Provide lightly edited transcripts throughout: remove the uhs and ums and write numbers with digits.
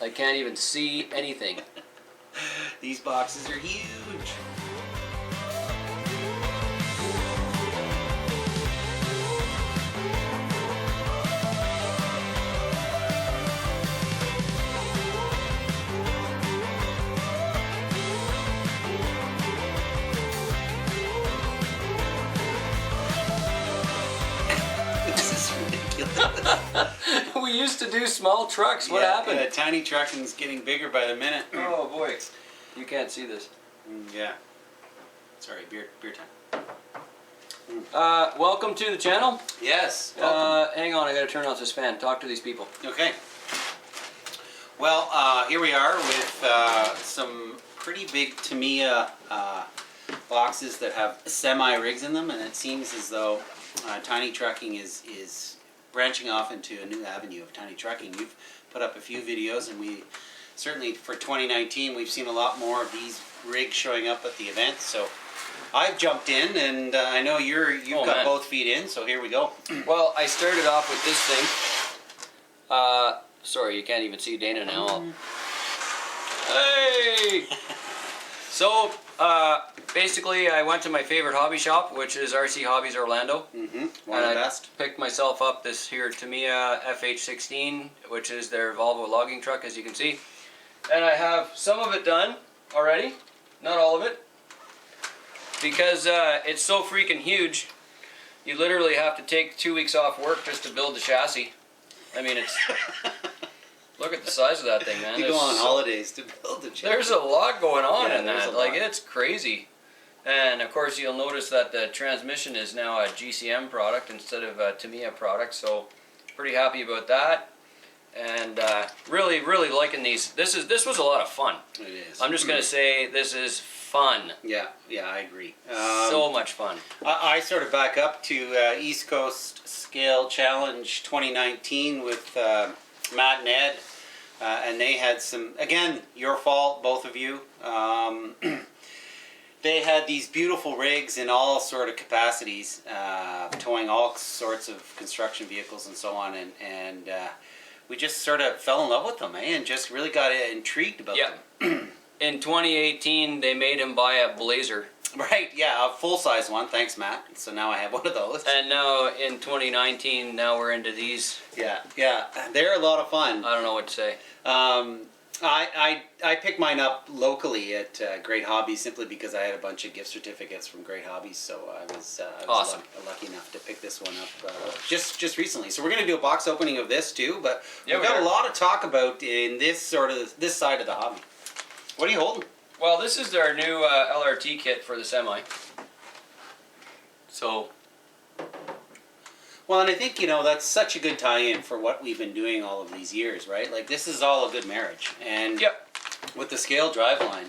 I can't even see anything. These boxes are huge. We used to do small trucks. What happened? Yeah, tiny trucking's getting bigger by the minute. Oh boy, you can't see this. Yeah. Sorry, beer time. Welcome to the channel. Yes. Hang on, I gotta turn off this fan. Talk to these people. Okay. Well, here we are with some pretty big Tamiya boxes that have semi rigs in them, and it seems as though tiny trucking is branching off into a new avenue of tiny trucking. You've put up a few videos, and we certainly for 2019 we've seen a lot more of these rigs showing up at the events. So I've jumped in, and I know you've got both feet in. So here we go. Well, I started off with this thing. Sorry, you can't even see Dana now. Hey! So, basically, I went to my favorite hobby shop, which is RC Hobbies Orlando. One of the best. Picked myself up this here Tamiya FH16, which is their Volvo logging truck, as you can see. And I have some of it done already, not all of it, because it's so freaking huge. You literally have to take 2 weeks off work just to build the chassis. I mean, it's... Look at the size of that thing, man. You go on holidays to build a chassis. There's a lot going on in there's that. Like, it's crazy. And of course, you'll notice that the transmission is now a GCM product instead of a Tamiya product. So, pretty happy about that. And really, really liking these. This was a lot of fun. It is. I'm just gonna say this is fun. Yeah, I agree. So much fun. I sort of back up to East Coast Scale Challenge 2019 with Matt and Ed. And they had some, again, your fault, both of you. They had these beautiful rigs in all sort of capacities, towing all sorts of construction vehicles and so on. And we just sort of fell in love with them, and just really got intrigued about them. In 2018, they made him buy a Blazer. Right, yeah, a full-size one. Thanks, Matt. So now I have one of those. And now in 2019, now we're into these. Yeah, they're a lot of fun. I don't know what to say. I picked mine up locally at Great Hobbies simply because I had a bunch of gift certificates from Great Hobbies, so I was awesome. lucky enough to pick this one up just recently. So we're going to do a box opening of this too, but we've got a lot to talk about in this side of the hobby. What are you holding? Well, this is our new LRT kit for the semi. So. Well, and I think, that's such a good tie-in for what we've been doing all of these years, right? Like, this is all a good marriage. And with the scale driveline,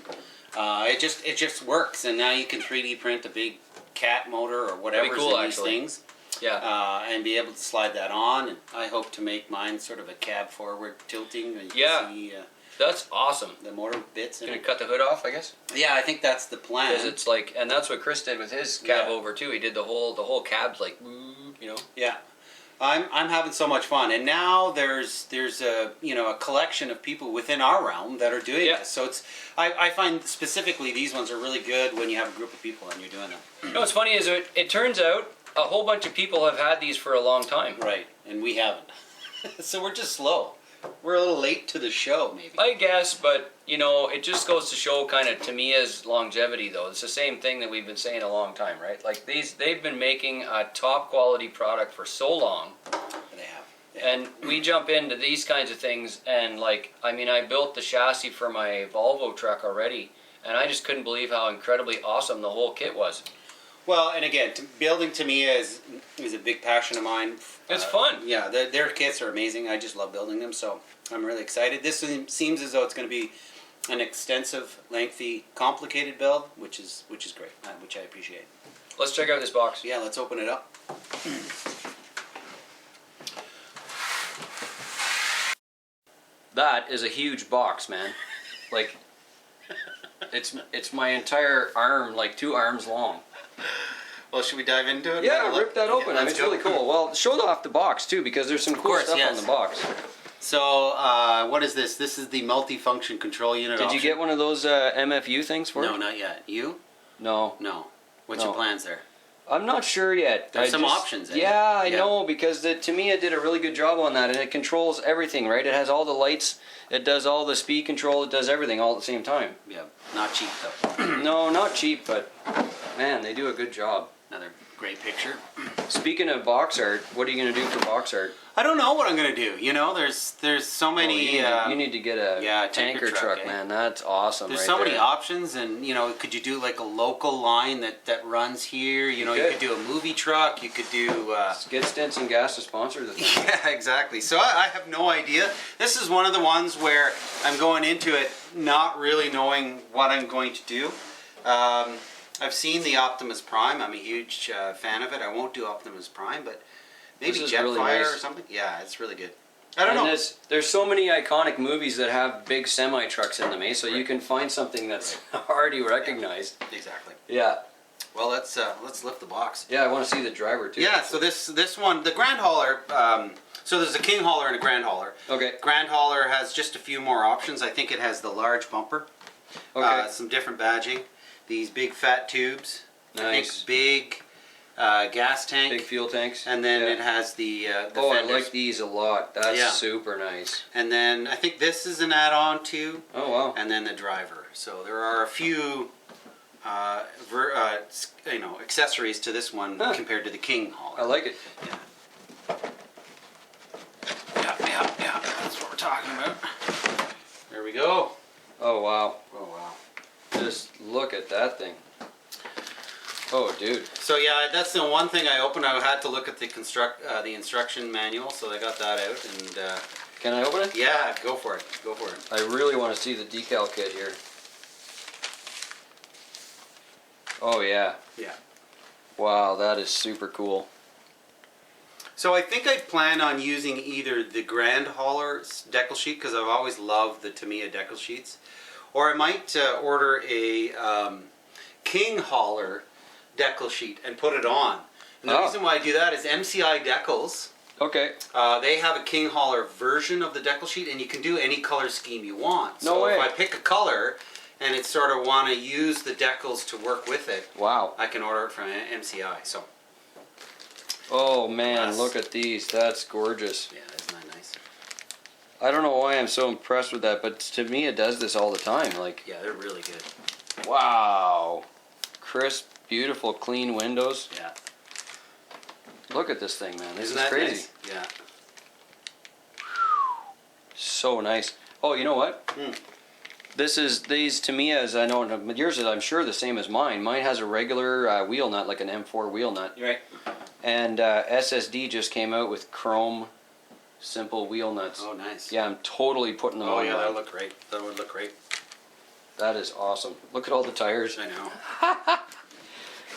it just works. And now you can 3D print a big cat motor or whatever's in these things. Yeah. And be able to slide that on. And I hope to make mine sort of a cab forward tilting. And you can see, that's awesome. The motor bits. Gonna cut the hood off, I guess. Yeah, I think that's the plan. Because it's like, and that's what Chris did with his cab over too. He did the whole cab's like, Yeah, I'm having so much fun, and now there's a a collection of people within our realm that are doing this. So I find specifically these ones are really good when you have a group of people and you're doing them. You know what's funny is it turns out a whole bunch of people have had these for a long time. Right, and we haven't. So we're just slow. We're a little late to the show, maybe. I guess, but, it just goes to show kind of Tamiya's longevity, though. It's the same thing that we've been saying a long time, right? Like, they've been making a top-quality product for so long. They have. And we jump into these kinds of things, and, I built the chassis for my Volvo truck already, and I just couldn't believe how incredibly awesome the whole kit was. Well, and again, building Tamiya is a big passion of mine. It's fun. Yeah, their kits are amazing. I just love building them, so I'm really excited. This seems as though it's going to be an extensive, lengthy, complicated build, which is great, which I appreciate. Let's check out this box. Yeah, let's open it up. That is a huge box, man. Like, it's my entire arm, like 2 arms long. Well, should we dive into it? Yeah, rip that open. It's really cool. Well, show off the box too, because there's some cool stuff on the box. So, what is this? This is the multi-function control unit. Did you get one of those MFU things for it? No, not yet. You? No. No. What's your plans there? I'm not sure yet. There's some options. Yeah, I know, because the Tamiya did a really good job on that, and it controls everything, right? It has all the lights, it does all the speed control, it does everything all at the same time. Yeah, not cheap though. No, not cheap, but man, they do a good job. Another great picture. Speaking of box art, what are you going to do for box art? I don't know what I'm gonna do. You know, there's so many. You need to get a tanker truck, eh? man. That's awesome. There's right so many there. options, and you know, could you do like a local line that runs here? You know, you could do a movie truck. You could do. Get Stinson Gas to sponsor the thing. Yeah, exactly. So I have no idea. This is one of the ones where I'm going into it not really knowing what I'm going to do. I've seen the Optimus Prime. I'm a huge fan of it. I won't do Optimus Prime, but maybe Jetfire really nice. or something. Yeah, it's really good. I don't know. There's so many iconic movies that have big semi trucks in them, eh? So you can find something that's already recognized. Yeah, exactly. Yeah. Well, let's lift the box. Yeah, I want to see the driver too. Yeah. So this one, the Grand Hauler. So there's a King Hauler and a Grand Hauler. Okay. Grand Hauler has just a few more options. I think it has the large bumper. Okay. Some different badging. These big fat tubes. Nice. I think big gas tank. Big fuel tanks. And then it has the oh, fenders. I like these a lot. That's super nice. And then I think this is an add-on too. Oh wow. And then the driver. So there are a few accessories to this one compared to the King Hauler. I like it. Yeah. That's what we're talking about. There we go. Oh wow. Oh wow. Just look at that thing. Oh dude. So yeah, that's the one thing I opened. I had to look at the instruction manual, so I got that out. And can I open it? yeah, go for it. Go for it. I really want to see the decal kit here. Oh yeah. Yeah. Wow, that is super cool. So I think I plan on using either the Grand Hauler decal sheet, because I've always loved the Tamiya decal sheets, or I might order a King Hauler decal sheet and put it on. And the reason why I do that is MCI Decals. Okay. They have a King Hauler version of the decal sheet, and you can do any color scheme you want. No so way. if I pick a color and it sort of want to use the decals to work with it, Wow. I can order it from MCI. So. Oh man, look at these. That's gorgeous. Yeah, isn't that nice? I don't know why I'm so impressed with that, but to me it does this all the time. Like, Yeah, they're really good. wow. Crisp, beautiful, clean windows. Yeah. Look at this thing, man. This Isn't is that crazy. nice? Yeah. So nice. Oh, you know what? These Tamiyas, I know, yours is I'm sure the same as mine. Mine has a regular wheel nut, like an M4 wheel nut. You're right. And SSD just came out with chrome simple wheel nuts. Oh, nice. Yeah, I'm totally putting them on. Oh, yeah, mine. that'll look great. That would look great. That is awesome. Look at all the tires. I know.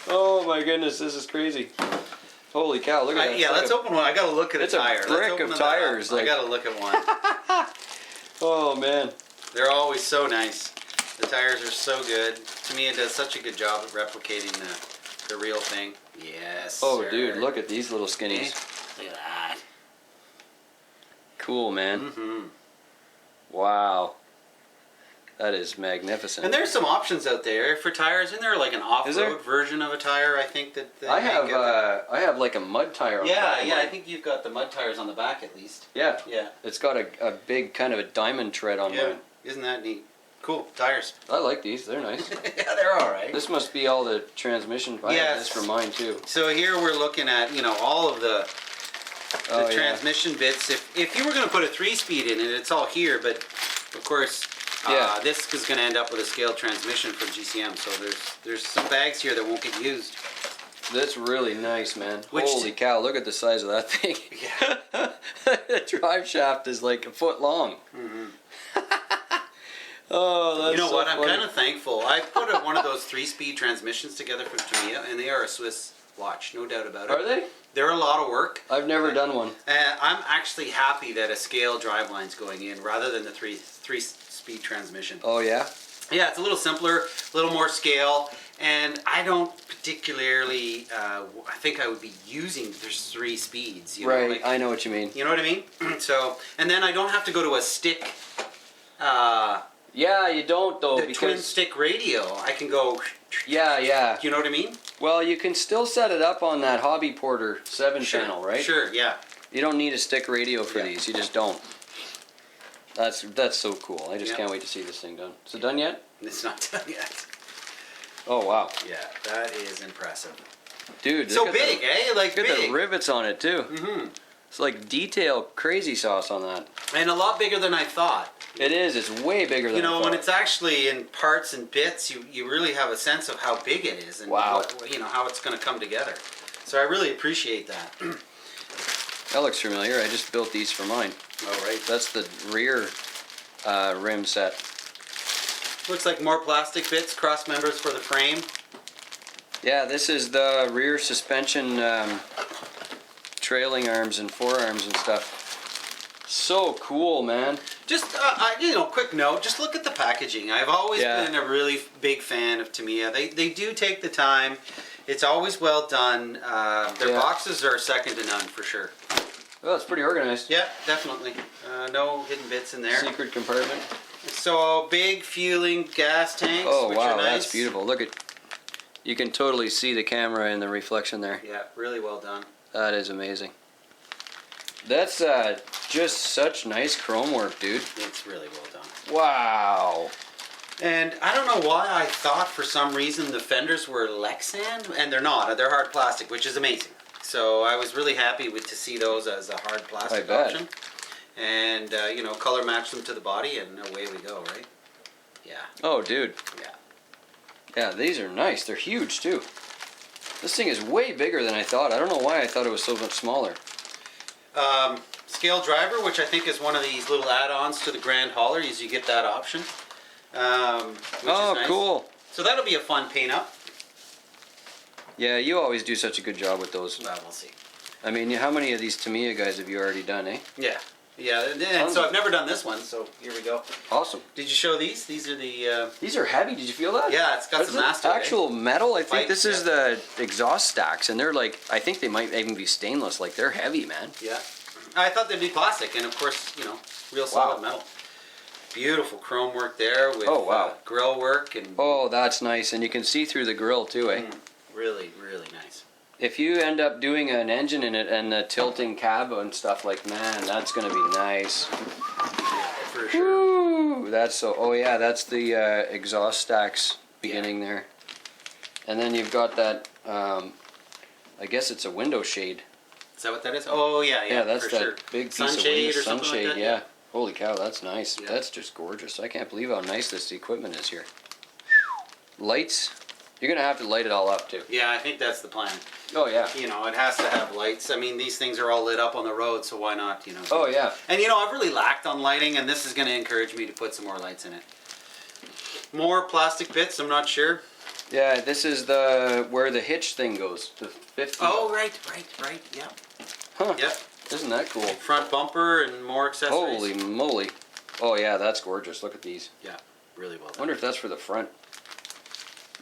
Oh my goodness, this is crazy. Holy cow, look at that. Yeah, let's open one. I gotta look at It's a a tire. brick Let's open of that up. tires, I like- gotta look at one. Oh man. They're always so nice. The tires are so good. Tamiya does such a good job of replicating the real thing. Yes. Oh sir. dude, look at these little skinnies. Look at that. Cool, man. Mm-hmm. Wow. That is magnificent. And there's some options out there for tires. Isn't there like an off-road version of a tire? I think that I have like a mud tire on the back of I mine. think you've got the mud tires on the back at least. Yeah. Yeah. It's got a big kind of a diamond tread on mine. Isn't that neat? Cool. Tires. I like these. They're nice. Yeah, they're all right. This must be all the transmission. I have this Yes. for mine too. So here we're looking at, all of the Oh, yeah. transmission bits. If you were going to put a 3-speed in it, it's all here, but of course this is going to end up with a scaled transmission from GCM. So there's some bags here that won't get used. That's really nice, man. Holy cow, look at the size of that thing. Yeah. The drive shaft is like a foot long. Mm-hmm. Oh, that's You know so what? I'm funny. kind of thankful. I put one of those 3-speed transmissions together from Tamiya, and they are a Swiss watch, no doubt about it. Are they? They're a lot of work. I've never done one. I'm actually happy that a scale driveline's going in rather than the three-speed transmission. Oh yeah? Yeah, it's a little simpler, a little more scale, and I don't particularly. I think I would be using there's 3 speeds. You know, Right, like, I know what you mean. you know what I mean? So, and then I don't have to go to a stick. Yeah, you don't though, The twin stick radio. I can go. Yeah, yeah. You know what I mean? Well, you can still set it up on that Hobby Porter 7 channel, right? Sure. Yeah. You don't need a stick radio for Yeah. these. You just don't. That's so cool. I just Yeah. can't wait to see this thing done. Is it done yet? It's not done yet. Oh wow, Yeah, that is impressive. dude! So look at big, eh? Like Look at the big. rivets on it too. Mm-hmm. It's like detail crazy sauce on that. And a lot bigger than I thought. It is. It's way bigger than You know, I when thought. it's actually in parts and bits, you really have a sense of how big it is and Wow. how it's going to come together. So I really appreciate that. That looks familiar. I just built these for mine. All right. That's the rear rim set. Looks like more plastic bits, cross members for the frame. Yeah, this is the rear suspension trailing arms and forearms and stuff. So cool, man. Just, quick note, just look at the packaging. I've always been a really big fan of Tamiya. They do take the time. It's always well done. Their boxes are second to none for sure. Oh, it's pretty organized. Yeah, definitely. No hidden bits in there. Secret compartment. So big fueling gas tanks, Oh which wow, are nice. that's beautiful. Look at, you can totally see the camera in the reflection there. Yeah, really well done. That is amazing. That's just such nice chrome work, dude. It's really well done. Wow. And I don't know why I thought for some reason the fenders were Lexan, and they're not. They're hard plastic, which is amazing. So I was really happy to see those as a hard plastic I bet. option. And, color match them to the body, and away we go, right? Yeah. Oh, dude. Yeah. Yeah, these are nice. They're huge, too. This thing is way bigger than I thought. I don't know why I thought it was so much smaller. Scale driver, which I think is one of these little add-ons to the Grand Hauler, is you get that option. Which is nice. Cool. So that'll be a fun paint-up. Yeah, you always do such a good job with those. Well, we'll see. I mean, how many of these Tamiya guys have you already done, eh? Yeah. Yeah, and so I've never done this one, so here we go. Awesome. Did you show these? These are the... These are heavy. Did you feel that? Yeah, it's got That's some mass to it, eh? actual metal. I think Pipe, this is the exhaust stacks, and they're like, I think they might even be stainless. Like, they're heavy, man. Yeah. I thought they'd be plastic, and of course, real solid metal. Beautiful chrome work there with grill work. And Oh, that's nice. And you can see through the grill, too, eh? Really, really nice. If you end up doing an engine in it and a tilting cab and stuff, like, man, that's going to be nice. Yeah, for sure. Woo! That's so, oh yeah, that's the exhaust stacks beginning there. And then you've got that, I guess it's a window shade. Is that what that is? Oh, yeah, Yeah, that's for that sure. big piece Sunshade of or window something sunshade, like that? yeah. Holy cow, that's nice. Yeah. That's just gorgeous. I can't believe how nice this equipment is here. Lights, you're going to have to light it all up too. Yeah, I think that's the plan. Oh yeah. It has to have lights. I mean, these things are all lit up on the road, so why not, Oh yeah. And I've really lacked on lighting, and this is going to encourage me to put some more lights in it. More plastic bits, I'm not sure. Yeah, this is where the hitch thing goes, the 50. Oh, right, yeah. Huh. Yep. Isn't that cool? Front bumper and more accessories. Holy moly. Oh yeah, that's gorgeous. Look at these. Yeah, really well I done. wonder if that's for the front.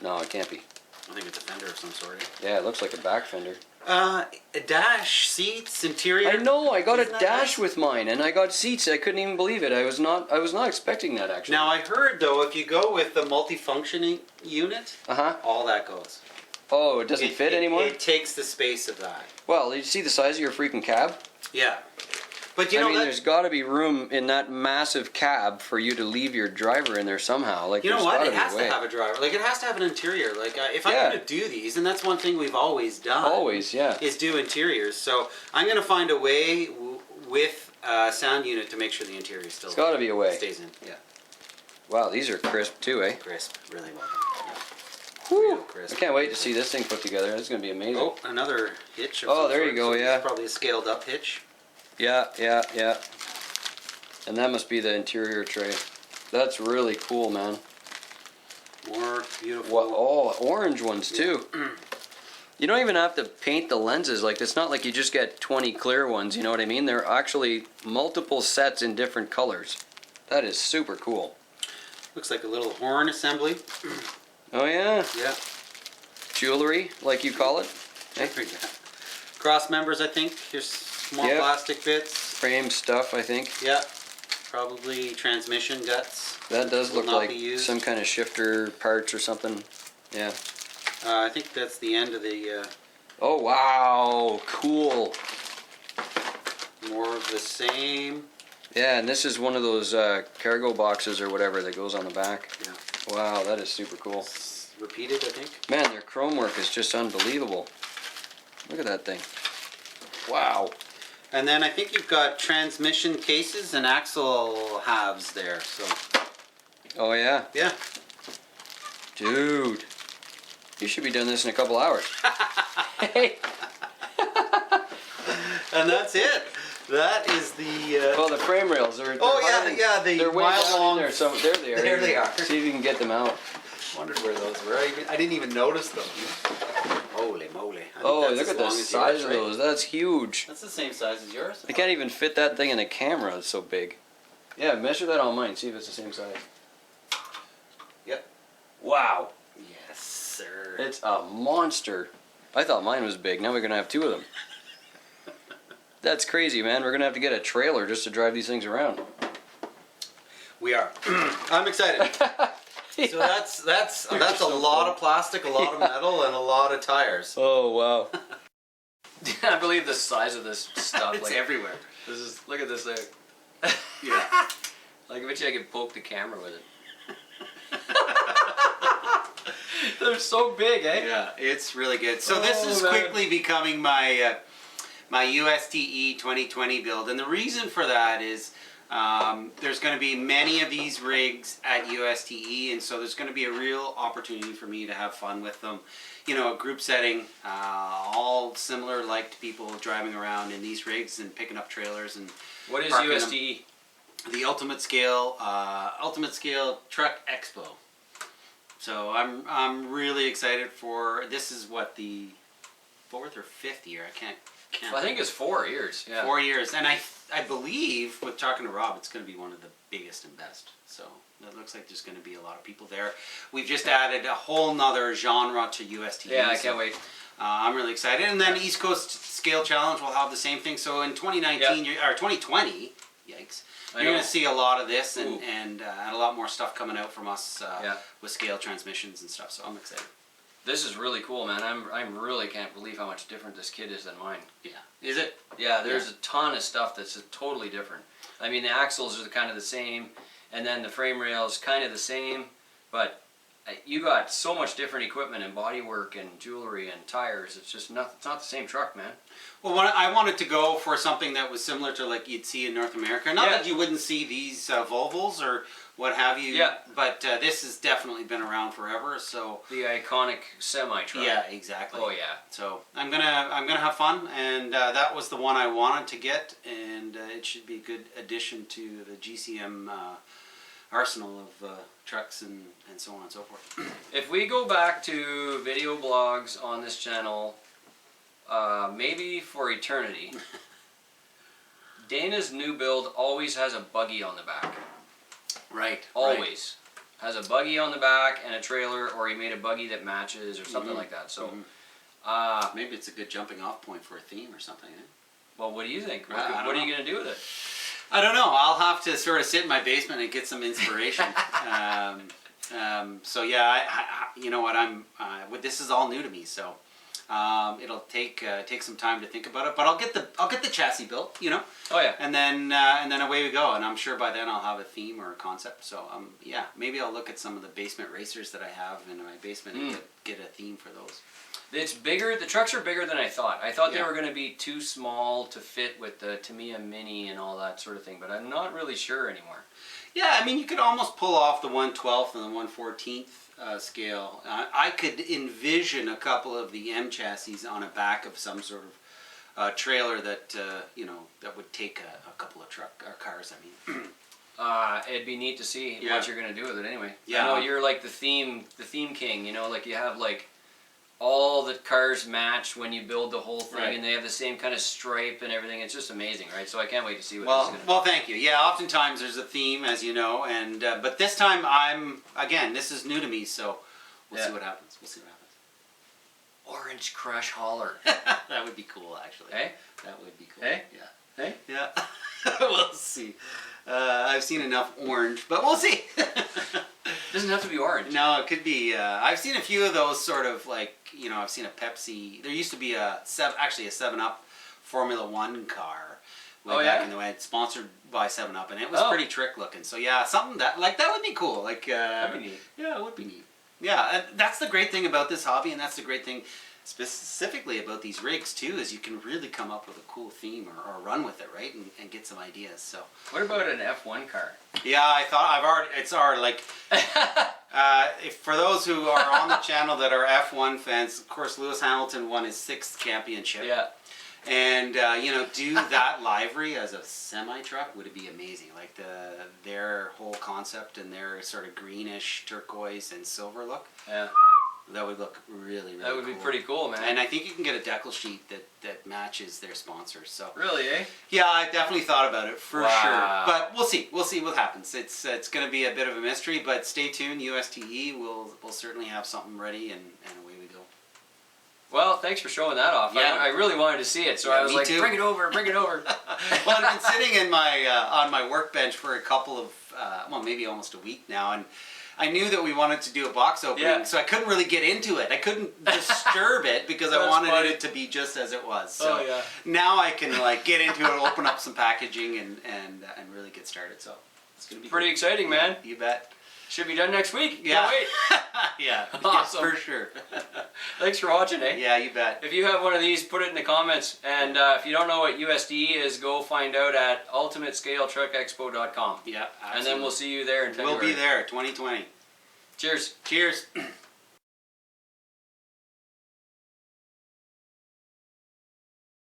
No, it can't be. I think it's a fender of some sort. Yeah, it looks like a back fender. A dash, seats, interior. I know, I got Isn't a that dash nice? with mine, and I got seats. I couldn't even believe it. I was not expecting that actually. Now I heard though, if you go with the multifunctioning unit, Uh-huh. all that goes. Oh, it doesn't fit anymore? It takes the space of that. Well, you see the size of your freaking cab? Yeah. But I mean, there's got to be room in that massive cab for you to leave your driver in there somehow. Like, you know there's what? gotta It be a has way. to have a driver. Like, it has to have an interior. Like, if I'm Yeah. going to do these, and that's one thing we've always done. Always, yeah. Is do interiors. So I'm going to find a way with sound unit to make sure the interior still It's got to be a way. stays in. Yeah. Wow, these are crisp too, eh? Crisp. Really well done. Yeah. Whew. Real crisp. I can't wait to see this thing put together. It's going to be amazing. Oh, another hitch. Of Oh, some there you sort. go, So yeah. It's probably a scaled up hitch. Yeah. And that must be the interior tray. That's really cool, man. More beautiful. What? Oh, orange ones too. You don't even have to paint the lenses. Like, it's not like you just get 20 clear ones, you know what I mean? They're actually multiple sets in different colors. That is super cool. Looks like a little horn assembly. Oh yeah, Yeah. jewelry, like you call it. Hey, Cross members, I think. Here's small Yep. plastic bits. frame stuff, I think. Yeah. Probably transmission guts. That does Will look not like be used. some kind of shifter parts or something. Yeah. I think that's the end of the Oh wow, cool. more of the same. Yeah, and this is one of those cargo boxes or whatever that goes on the back. Yeah. Wow, that is super cool. Repeated, I think. Man, their chrome work is just unbelievable. Look at that thing. Wow. And then I think you've got transmission cases and axle halves there. So Oh yeah. yeah. Dude. You should be doing this in a couple hours. Hey. And that's it. That is the. Well, the frame rails are. Oh, they're yeah, hiding- yeah, the they're way mile down in long- there. So there they are. There they are. See if you can get them out. Wondered where those were. I didn't even notice them. Holy moly! I think Oh, that's look as at the long as size yours, of right? those. That's huge. That's the same size as yours. I can't even fit that thing in the camera. It's so big. Yeah, measure that on mine. See if it's the same size. Yep. Wow. Yes, sir. It's a monster. I thought mine was big. Now we're gonna have two of them. That's crazy, man. We're gonna have to get a trailer just to drive these things around. We are. I'm excited. So that's a lot of plastic, a lot of metal, and a lot of tires. Oh wow. I believe the size of this stuff. It's everywhere. This is. Look at this thing. Yeah. Like I bet you I could poke the camera with it. They're so big, eh? Yeah, it's really good. So this Oh, is man. quickly becoming my my USTE 2020 build, and the reason for that is there's going to be many of these rigs at USTE, and so there's going to be a real opportunity for me to have fun with them. You know, a group setting, all similar like people driving around in these rigs and picking up trailers and What is parking them. USDE? The Ultimate Scale Truck Expo. So I'm really excited for this. Is what the 4th or 5th year? I can't count. I think it's 4 years. Yeah. 4 years, and I believe with talking to Rob, it's going to be one of the biggest and best. So it looks like there's going to be a lot of people there. We've just added a whole nother genre to USTE. Yeah, I can't wait. I'm really excited. And then East Coast Scale Challenge will have the same thing. So in 2019 or 2020, yikes, you're going to see a lot of this and a lot more stuff coming out from us with scale transmissions and stuff. So I'm excited. This is really cool, man. I'm really can't believe how much different this kit is than mine. Yeah. Is it? Yeah, there's a ton of stuff that's totally different. I mean, the axles are kind of the same, and then the frame rails kind of the same, but you got so much different equipment and bodywork and jewelry and tires. It's just not. It's not the same truck, man. Well, I wanted to go for something that was similar to like you'd see in North America. Not that you wouldn't see these Volvos or what have you. Yeah. But this has definitely been around forever. So. The iconic semi truck. Yeah, exactly. Oh yeah. So I'm gonna have fun, and that was the one I wanted to get, and it should be a good addition to the GCM arsenal of trucks and so on and so forth. If we go back to video blogs on this channel, maybe for eternity, Dana's new build always has a buggy on the back. Right. Always. Has a buggy on the back and a trailer, or he made a buggy that matches or something like that. So, maybe it's a good jumping off point for a theme or something. Eh? well, what do you think? I don't What are know. you going to do with it? I don't know. I'll have to sort of sit in my basement and get some inspiration. So yeah, I you know what? This is all new to me, so it'll take some time to think about it. But I'll get the chassis built, you know. Oh yeah. And then away we go. And I'm sure by then I'll have a theme or a concept. So yeah, maybe I'll look at some of the basement racers that I have in my basement and get a theme for those. It's bigger. The trucks are bigger than I thought. I thought they Yeah. were going to be too small to fit with the Tamiya Mini and all that sort of thing, but I'm not really sure anymore. Yeah, I mean, you could almost pull off the 1/12th and the 1/14th scale. I could envision a couple of the M chassis on a back of some sort of trailer that that would take a couple of cars. I mean, It'd be neat to see Yeah. what you're going to do with it anyway. Yeah. I know you're like the theme king, you know, like you have like all the cars match when you build the whole thing, Right. and they have the same kind of stripe and everything. It's just amazing, right? So I can't wait to see what this Well, is going to well, thank you. Yeah, oftentimes there's a theme, as you know, and but this time this is new to me, so we'll Yeah. see what happens. We'll see what happens. Orange Crush Holler. That would be cool, actually. Hey? That would be cool. Hey? Yeah. Hey? Yeah. We'll see. I've seen enough orange, but we'll see. Doesn't have to be orange. No, it could be. I've seen a few of those sort of like, I've seen a Pepsi. There used to be a 7-Up Formula One car way back in the way. It's sponsored by 7-Up, and it was pretty trick looking. So yeah, something that would be cool. Like That'd be neat. Yeah, it would be neat. Yeah, and that's the great thing about this hobby, and that's the great thing specifically about these rigs too, is you can really come up with a cool theme or run with it, right, and get some ideas. So What about an F1 car? yeah, I thought it's already like if for those who are on the channel that are F1 fans, of course Lewis Hamilton won his 6th championship. Yeah. And do that livery as a semi-truck would be amazing. Like their whole concept and their sort of greenish turquoise and silver look. Yeah. That would look really, really That would cool. be pretty cool, man. And I think you can get a decal sheet that matches their sponsors. So Really, eh? yeah, I definitely thought about it for Wow. sure. But we'll see. We'll see what happens. It's going to be a bit of a mystery, but stay tuned. USTE will certainly have something ready, and away we go. Well, thanks for showing that off. Yeah. I really wanted to see it, so Yeah, I was me like, too. bring it over, bring it over. Well, I've been sitting in my on my workbench for a couple of maybe almost a week now, and I knew that we wanted to do a box opening, Yeah. so I couldn't really get into it. I couldn't disturb it because I That's wanted funny. it to be just as it was. So Oh, yeah. now I can get into it, open up some packaging, and really get started. So it's gonna be Pretty exciting, man. You bet. Should be done next week. Yeah. Can't wait. Yeah. Awesome. Yeah, for sure. Thanks for watching, eh? Yeah, you bet. If you have one of these, put it in the comments. And if you don't know what USDE is, go find out at ultimatescaletruckexpo.com. Yeah, absolutely. And then we'll see you there in February. We'll be there, 2020. Cheers. Cheers.